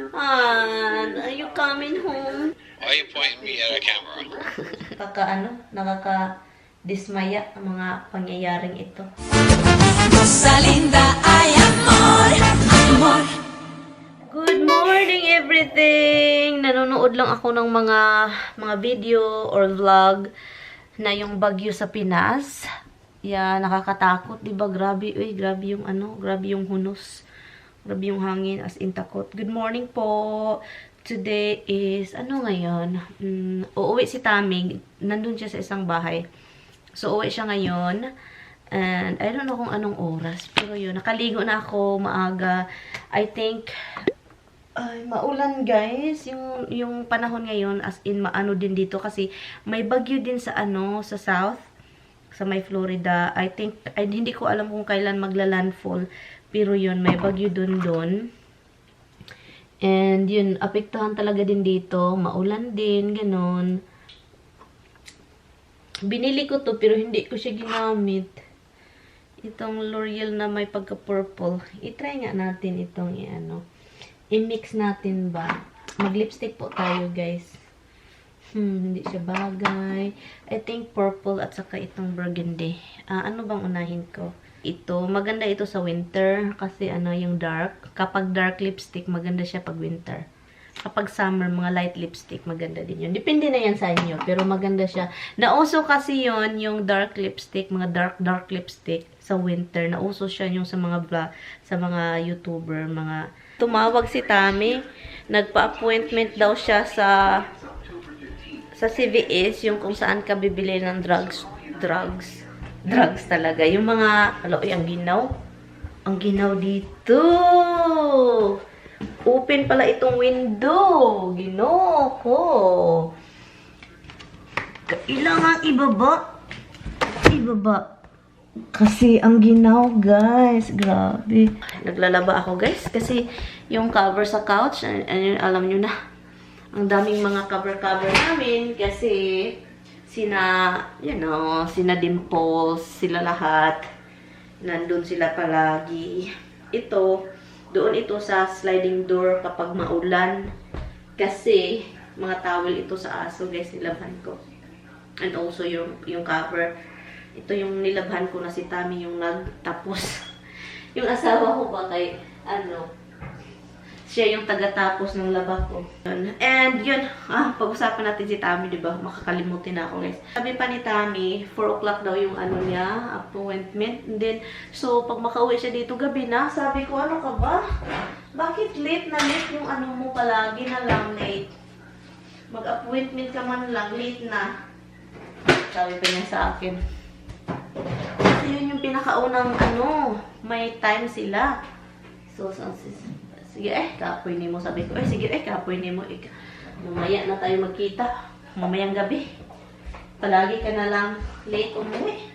Are you coming home? Why are you pointing me at a camera? Nakaka-dismaya ang mga pangyayaring ito. Cosa linda, ay amor, amor. Good morning, everything! Nanonood lang ako ng mga video or vlog na yung bagyo sa Pinas. Yeah, nakakatakot, 'di ba? Grabe, grabe yung grabe yung hunos. Grabe yung hangin, as in takot. Good morning po. Today is ngayon? Uuwi si Tamig. Nandun siya sa isang bahay. So uuwi siya ngayon. And I don't know kung anong oras, pero yun, nakaligo na ako maaga. I think ay, maulan guys, yung panahon ngayon, as in maano din dito kasi may bagyo din sa sa south, sa may Florida. I think, hindi ko alam kung kailan magla-landfall, pero yun, may bagyo dun. And yun, apektuhan talaga din dito, maulan din, ganon. Binili ko to, pero hindi ko siya ginamit. Itong L'Oreal na may pagka-purple. I-try nga natin itong i-mix natin ba? Mag-lipstick po tayo, guys. Hindi siya bagay. I think purple at saka itong burgundy. Ano bang unahin ko? Ito, maganda ito sa winter kasi yung dark. Kapag dark lipstick, maganda siya pag winter. Kapag summer, mga light lipstick, maganda din yun. Depende na yan sa inyo, pero maganda siya. Nauso kasi yon yung dark lipstick, mga dark lipstick sa winter. Nauso siya yung sa mga vlog, sa mga YouTuber, mga... Tumawag si Tami, nagpa-appointment daw siya sa CVS, yung kung saan ka bibili ng drugs talaga. Yung mga, ang ginaw. Ang ginaw dito. Open pala itong window. Ginoo ko. Kailangan ibaba. Kasi ang ginaw, guys. Grabe. Naglalaba ako, guys. Kasi yung cover sa couch, alam nyo na. Ang daming mga cover namin. Kasi sina Dimples, sila lahat. Nandun sila palagi. Doon ito sa sliding door kapag maulan. Kasi mga towel ito sa aso, guys, nilabhan ko. And also yung cover. Ito yung nilabhan ko na si Tami yung nagtapos. Yung asawa ko ba kay siya yung taga-tapos ng laba ko. And yun, pag-usapan natin si Tami, diba? Makakalimutin na ako, guys. Sabi pa ni Tami, 4 o'clock daw yung niya, appointment. And then, so, pag makauwi siya dito gabi na, sabi ko, ano ka ba? Bakit late yung mo palagi na lang late? Mag-appointment ka man lang, late na. Sabi pa niya sa akin. Kasi yun yung pinakaunang may time sila. So, sige, kapoy ni mo. Sabi ko, sige, kapoy ni mo. Mamaya na tayo magkita. Mamayang gabi. Palagi ka na lang late umuwi.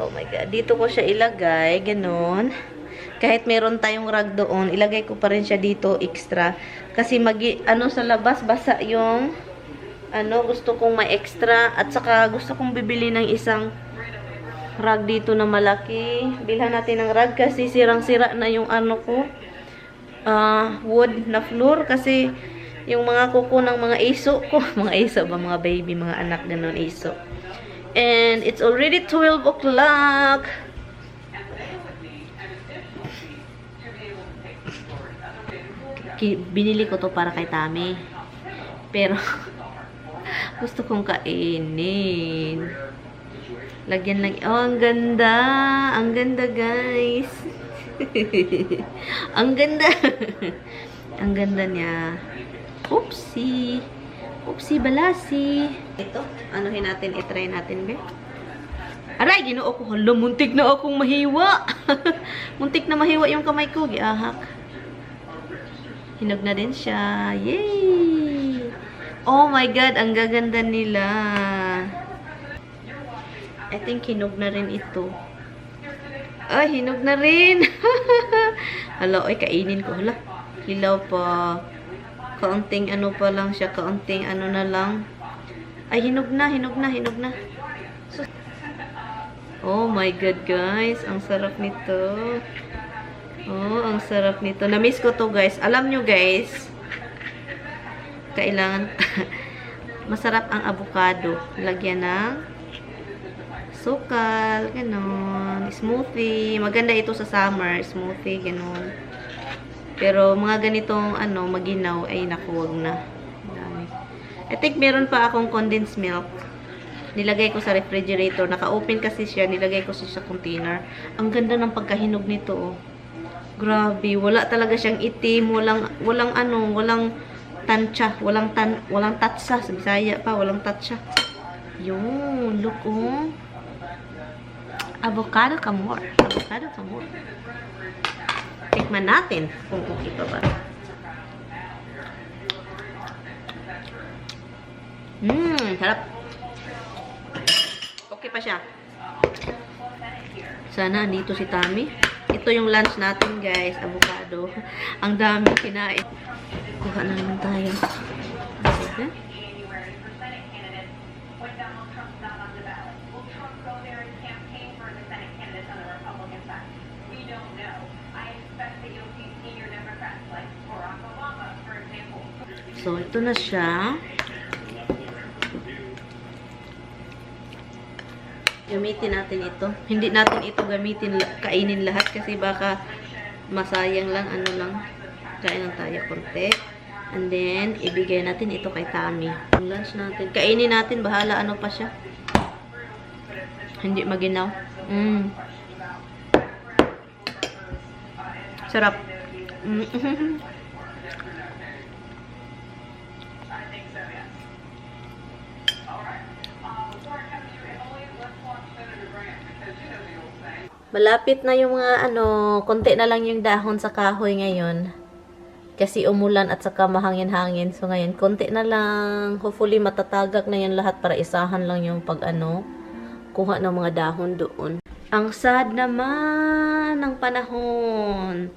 Oh my God. Dito ko siya ilagay. Ganon. Kahit meron tayong rag doon, ilagay ko pa rin siya dito extra. Kasi sa labas, basa yung gusto kong may extra. At saka gusto kong bibili ng isang rag dito na malaki. Bilhan natin ng rag kasi sirang-sira na yung ko. Wood na floor kasi yung mga kuko ng mga iso ko, mga iso ba, mga baby, mga anak, ganon, iso. And it's already 12 o'clock. Binili ko to para kay Tami. Pero gusto kong kainin. Lagyan lang. Oh, ang ganda. Ang ganda, guys. Ang ganda. Ang ganda niya. Oopsie. Oopsie balasi. Ito, anuhin natin, i-try natin, be. Aray, ginoo ko. Hala, muntik na akong mahiwa. Muntik na mahiwa yung kamay ko. Giahak. Hinog na din siya. Yay! Oh my God, ang gaganda nila. I think hinog na rin ito. Ay, hinog na rin. Hala, kainin ko. Hala, hilaw pa. Kaunting pa lang siya. Kaunting na lang. Ay, hinog na. Oh my God, guys. Ang sarap nito. Oh, ang sarap nito. Na-miss ko to, guys. Alam nyo, guys, kailangan masarap ang avocado. Lagyan ng sukal, ganon. Smoothie. Maganda ito sa summer. Smoothie, ganon. Pero mga ganitong, maginaw, ay naku, wag na. Dami. I think meron pa akong condensed milk. Nilagay ko sa refrigerator. Naka-open kasi siya. Nilagay ko siya sa container. Ang ganda ng pagkahinog nito, oh. Grabe. Wala talaga siyang itim. Walang tansya. Walang tatsa. Sa Bisaya pa, walang tatsa. Yun. Look, oh. Avocado kamor. Avocado kamor. Tikman natin kung okay pa ba. Sarap. Okay pa siya. Sana dito si Tami. Ito yung lunch natin, guys. Avocado. Ang dami kinain. Kuha na naman tayo. Okay. So, ito na siya. Gamitin natin ito. Hindi natin ito gamitin, kainin lahat kasi baka masayang lang, kain lang tayo konti. And then, ibigay natin ito kay Tami. Yung lunch natin. Kainin natin, bahala pa siya. Hindi maginaw. Sarap. Malapit na yung mga konti na lang yung dahon sa kahoy ngayon. Kasi umulan at saka mahangin-hangin. So ngayon, konti na lang. Hopefully matatagak na yan lahat para isahan lang yung kuha ng mga dahon doon. Ang sad naman ng panahon.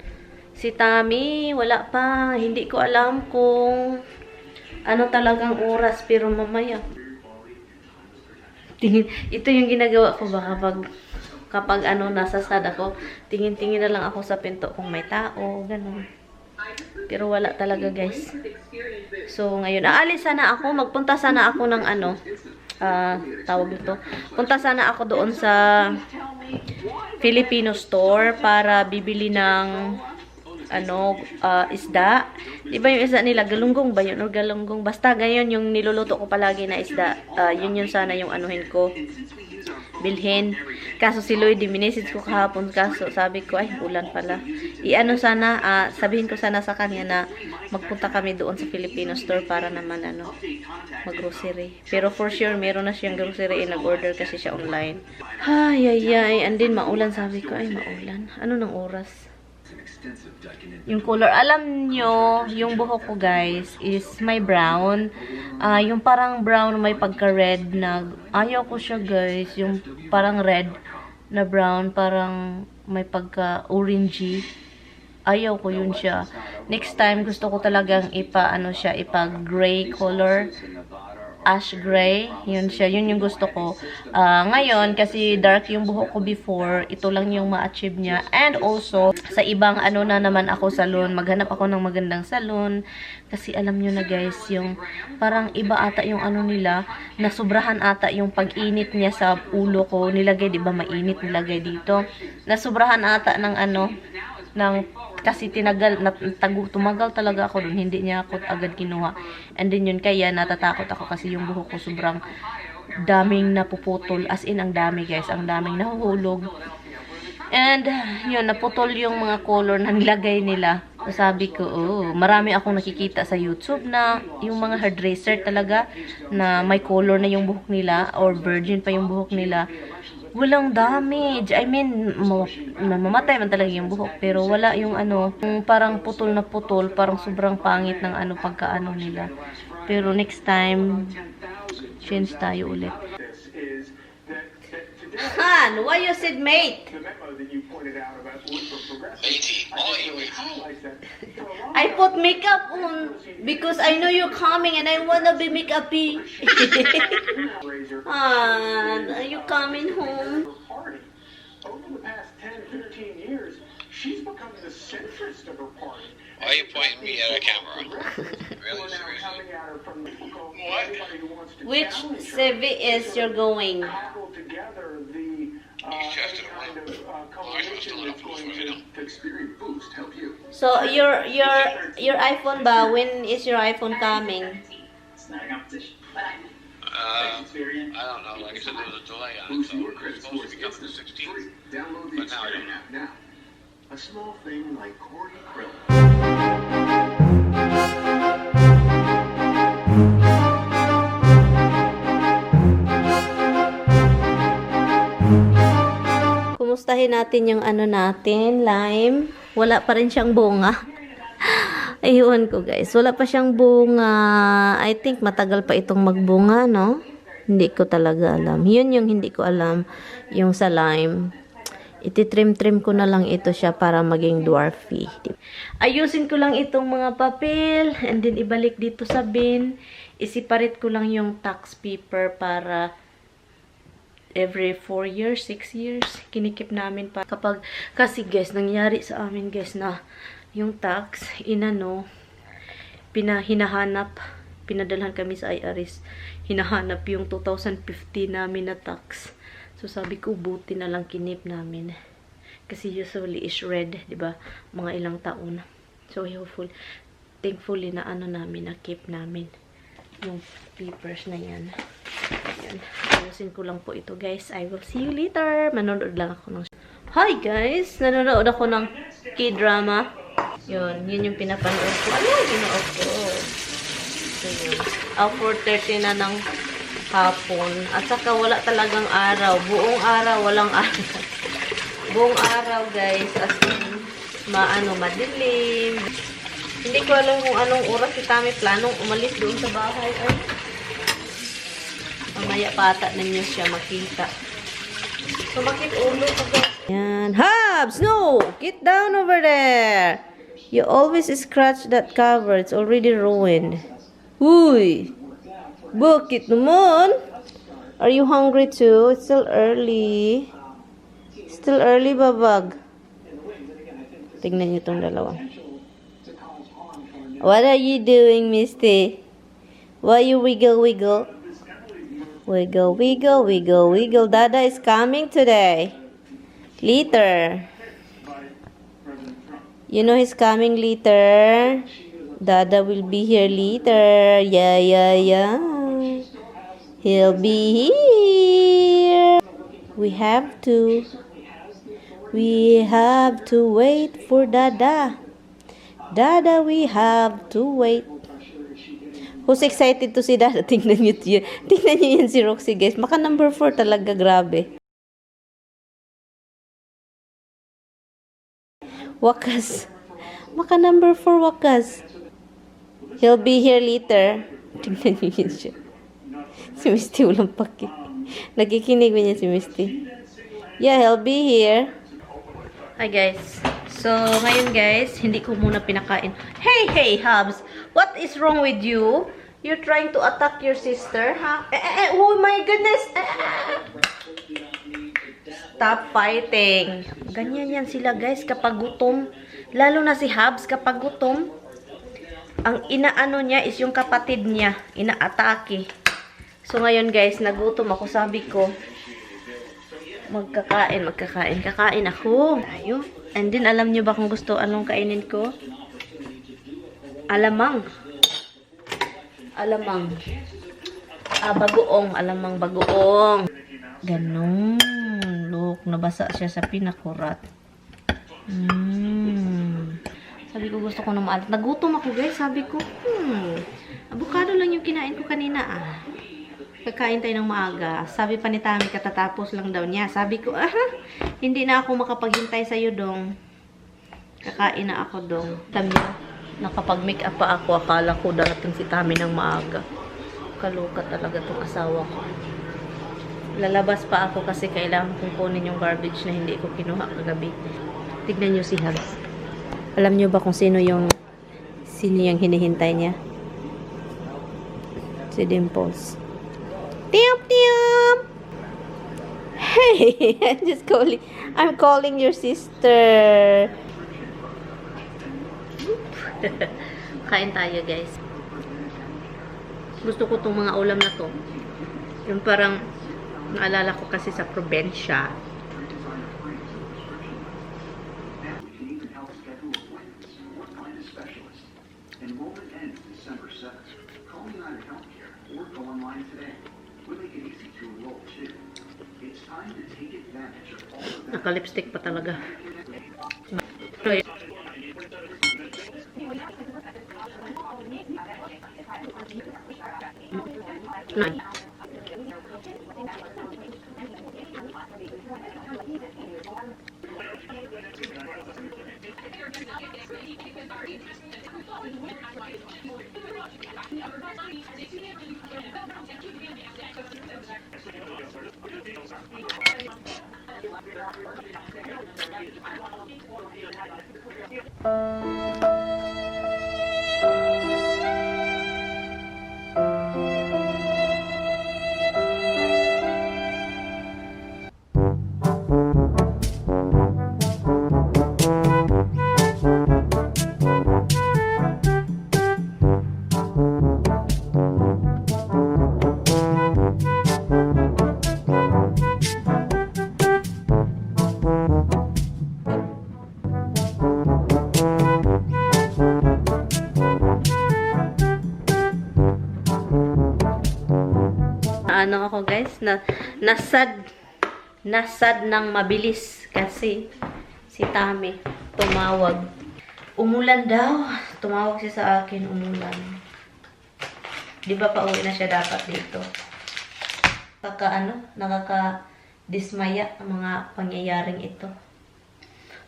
Si Tami, wala pa. Hindi ko alam kung ano talagang oras. Pero mamaya. Ito yung ginagawa ko baka kapag nasa sad ako, tingin-tingin na lang ako sa pinto kung may tao, ganun. Pero wala talaga, guys. So, ngayon, aalis sana ako, magpunta sana ako ng tawag ito. Punta sana ako doon sa Filipino store para bibili ng isda. Diba yung isda nila? Galunggong ba yun? Or galunggong? Basta ngayon yung niluluto ko palagi na isda. Yun sana yung ko. Bilhin. Kaso si Lloyd, message ko kahapon. Kaso sabi ko, ay, ulan pala. Sabihin ko sana sa kanya na magpunta kami doon sa Filipino store para naman, mag-grocery. Pero for sure, meron na siyang grocery nag-order kasi siya online. Ay. And then, maulan. Sabi ko, ay, maulan. Ano ng oras? Yung color, alam nyo, yung buhok ko, guys, is may brown. Yung parang brown, may pagka-red na, ayaw ko siya, guys. Yung parang red na brown, parang may pagka-orangey. Ayaw ko yun siya. Next time, gusto ko talagang ipa-gray color. Ash gray. Yun siya. Yun yung gusto ko. Ngayon, kasi dark yung buhok ko before, ito lang yung ma-achieve niya. And also, sa ibang na naman ako salon, maghanap ako ng magandang salon. Kasi alam nyo na, guys, yung parang iba ata yung nila, na sobrahan ata yung pag-init niya sa ulo ko. Nilagay, di ba mainit nilagay dito? Na sobrahan ata ng kasi tumagal talaga ako dun, hindi niya ako agad kinuha. And then yun, kaya natatakot ako kasi yung buhok ko sobrang daming napuputol. As in, ang dami, guys. Ang daming nahuhulog. And, yun, naputol yung mga color na nilagay nila. So, sabi ko, marami akong nakikita sa YouTube na yung mga hairdresser talaga na may color na yung buhok nila or virgin pa yung buhok nila. Walang damage. I mean, mamamatay man talaga yung buhok. Pero wala yung parang putol na putol. Parang sobrang pangit ng pagka nila. Pero next time, change tayo ulit. Han, why you said mate? Matey, why are you I put makeup on because I know you're coming and I wanna be make-uppy. Han, are you coming home? Over the past 10, 15 years, she's becoming the Why are you pointing me at a camera? Really, seriously? What? Which CV is you're going? East Chester to one. Well, I'm still in a post with it. So your iPhone ba? When is your iPhone coming? I don't know. Like I said, there was a delay on it, so it's supposed to be coming the 16th. But now I don't know. A small thing like Corey Krill. Kumustahin natin yung ano natin, lime. Wala pa rin siyang bunga. Ayun ko guys, wala pa siyang bunga. I think matagal pa itong magbunga, no? Hindi ko talaga alam. Yun yung hindi ko alam, yung sa lime. Ititrim-trim ko na lang ito siya para maging dwarfy. Ayusin ko lang itong mga papel and then ibalik dito sa bin. Isiparit ko lang yung tax paper para every 4 years, 6 years, kinikip namin pa. Kapag, kasi guys, nangyari sa amin guys na yung tax, hinahanap, pinadalhan kami sa IRS, hinahanap yung 2015 namin na tax. So, sabi ko, buti na lang kinip namin. Kasi usually is red, di ba? Mga ilang taon. So, thankfully na namin, na-keep namin yung papers na yan. Ayan. Ayusin ko lang po ito, guys. I will see you later. Manonood lang ako ng... Hi, guys! Nanonood ako ng K-drama. Yun yung pinapanood ko. Ano yung pinood ko? So, yun. 4:30 na ng hapon. At saka wala talagang araw. Buong araw, walang araw. Buong araw, guys. As in, madilim. Hindi ko alam kung anong oras si Tami planong umalis doon sa bahay. Ay, mamaya pata ninyo siya makita. Sumakit ulo ko, guys. Yan. Habs! No! Get down over there! You always scratch that cover. It's already ruined. Uy! Bakit naman? Are you hungry too? It's still early. Still early, babag. Tignan niyo itong dalawa. What are you doing, Misty? Why you wiggle, wiggle? Wiggle, wiggle, wiggle, wiggle. Dada is coming today. Later. You know he's coming later. Dada will be here later. Yeah, yeah, yeah. He'll be here. We have to wait for Dada. Dada, we have to wait. Who's excited to see Dada? Tingnan nyo yun. Tingnan nyo yan si Roxy, guys. Maka number 4 talaga, grabe. Wakas. Maka number 4, wakas. He'll be here later. Tingnan nyo yun siya. Si Misty walang paki. Nakikinig ba niya si Misty? Yeah, he'll be here. Hi guys. So, ngayon guys, hindi ko muna pinakain. Hey, Hubs! What is wrong with you? You're trying to attack your sister, huh? Oh my goodness! Stop fighting. Ganyan yan sila guys kapag gutom. Lalo na si Hubs kapag gutom. Ang inaano niya is yung kapatid niya. Inaatake. So, ngayon guys, nagutom ako. Sabi ko, kakain ako. Ayun. And then, alam nyo ba kung anong kainin ko? Alamang. Bagoong. Alamang bagoong. Ganon. Look, nabasa siya sa pinakurat. Sabi ko, gusto ko na maalat. Nagutom ako guys. Sabi ko, avocado lang yung kinain ko kanina Kakain tayo ng maaga. Sabi pa ni Tami, katatapos lang daw niya. Sabi ko, hindi na ako makapaghintay sa'yo, dong. Kakain na ako, dong. Sabi niya, nakapag-make up pa ako. Akala ko darating si Tami ng maaga. Kaluka talaga itong asawa ko. Lalabas pa ako kasi kailangan kong kunin yung garbage na hindi ko kinuha kagabi. Tignan niyo si Habs. Alam niyo ba kung sino yung hinihintay niya? Si Dimples. Tiap. Hey, I'm calling your sister. Kain tayo, guys. Gusto ko tong mga ulam na to. Yung parang naalala ko kasi sa probinsya. Enrollment ends December 7th. Call United Healthcare or go online today. We'll make it easy to enroll too. It's time to take advantage of all of that. Naka-lipstick pa talaga. Ano ako guys, nasad ng mabilis kasi si Tami tumawag. Umulan daw. Tumawag siya sa akin, umulan. Di ba pauwi na siya dapat dito? Nakaka-dismaya ang mga pangyayaring ito.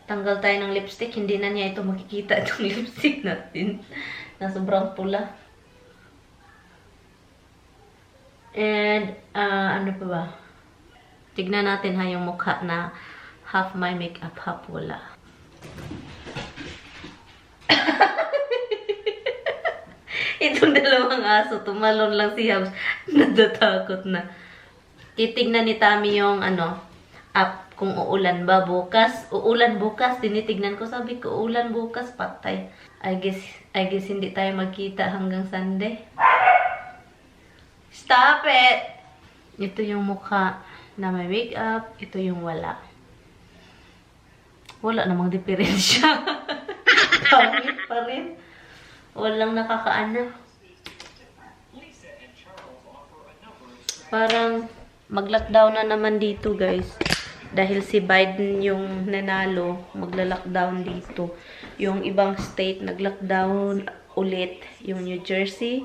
Tanggal tayo ng lipstick, hindi na niya ito makikita itong lipstick natin. Na sobrang pula. And, ano pa ba? Tignan natin ha yung mukha na half my makeup, half wala. Itong dalawang aso, tumalon lang si Habs. Natatakot na. Titignan ni Tami yung, app kung uulan ba bukas. Uulan bukas, tinitignan ko. Sabi ko, uulan bukas, patay. I guess hindi tayo magkita hanggang Sunday. Stop it! Ito yung mukha na may makeup. Ito yung wala. Wala namang diferensya. Pangit pa rin. Walang nakakaano. Parang mag-lockdown na naman dito, guys. Dahil si Biden yung nanalo, magla-lockdown dito. Yung ibang state nag-lockdown ulit. Yung New Jersey,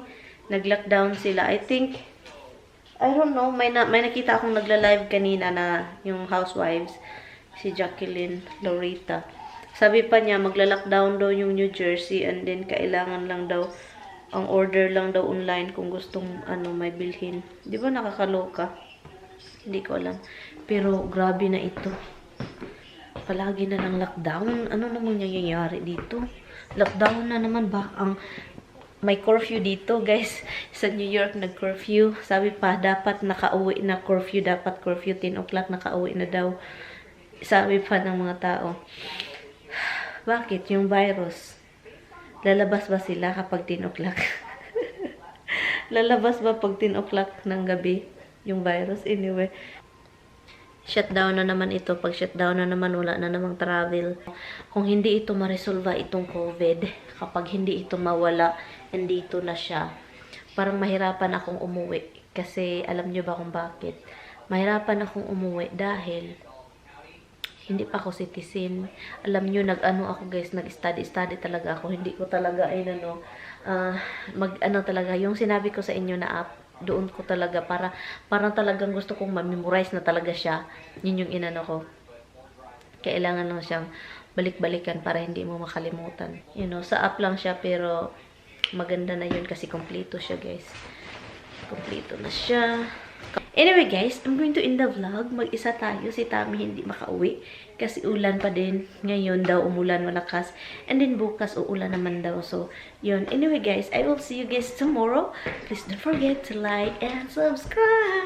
nag-lockdown sila. I don't know, may nakita akong nagla-live kanina na yung housewives, si Jacqueline Loretta. Sabi pa niya, magla-lockdown daw yung New Jersey and then kailangan lang daw, ang order lang daw online kung gustong may bilhin. Di ba nakakaloka? Hindi ko alam. Pero grabe na ito. Palagi na ng lockdown. Ano namang nangyayari dito? Lockdown na naman ba? May curfew dito, guys. Sa New York, nag-curfew. Sabi pa, dapat nakauwi na curfew. Dapat curfew, 10 o'clock, nakauwi na daw. Sabi pa ng mga tao. Bakit? Yung virus. Lalabas ba sila kapag 10 o'clock? Lalabas ba pag 10 o'clock ng gabi? Yung virus? Anyway. Shutdown na naman ito. Pag shutdown na naman, wala na namang travel. Kung hindi ito ma-resolve itong COVID, kapag hindi ito mawala, andito na siya, parang mahirapan akong umuwi. Kasi alam nyo ba kung bakit? Mahirapan akong umuwi dahil hindi pa ako citizen. Alam nyo, ako guys, nag-study talaga ako. Hindi ko talaga, talaga, yung sinabi ko sa inyo na app, doon ko talaga, parang talagang gusto kong ma-memorize na talaga siya. Yun yung inano ko. Kailangan lang siyang balik-balikan para hindi mo makalimutan. Sa app lang siya, pero maganda na yun kasi kompleto siya, guys. Kompleto na siya. Anyway, guys, I'm going to end the vlog. Mag-isa tayo. Si Tami hindi makauwi kasi ulan pa din. Ngayon daw umulan malakas. And then bukas uulan naman daw. So, yun. Anyway, guys, I will see you guys tomorrow. Please don't forget to like and subscribe.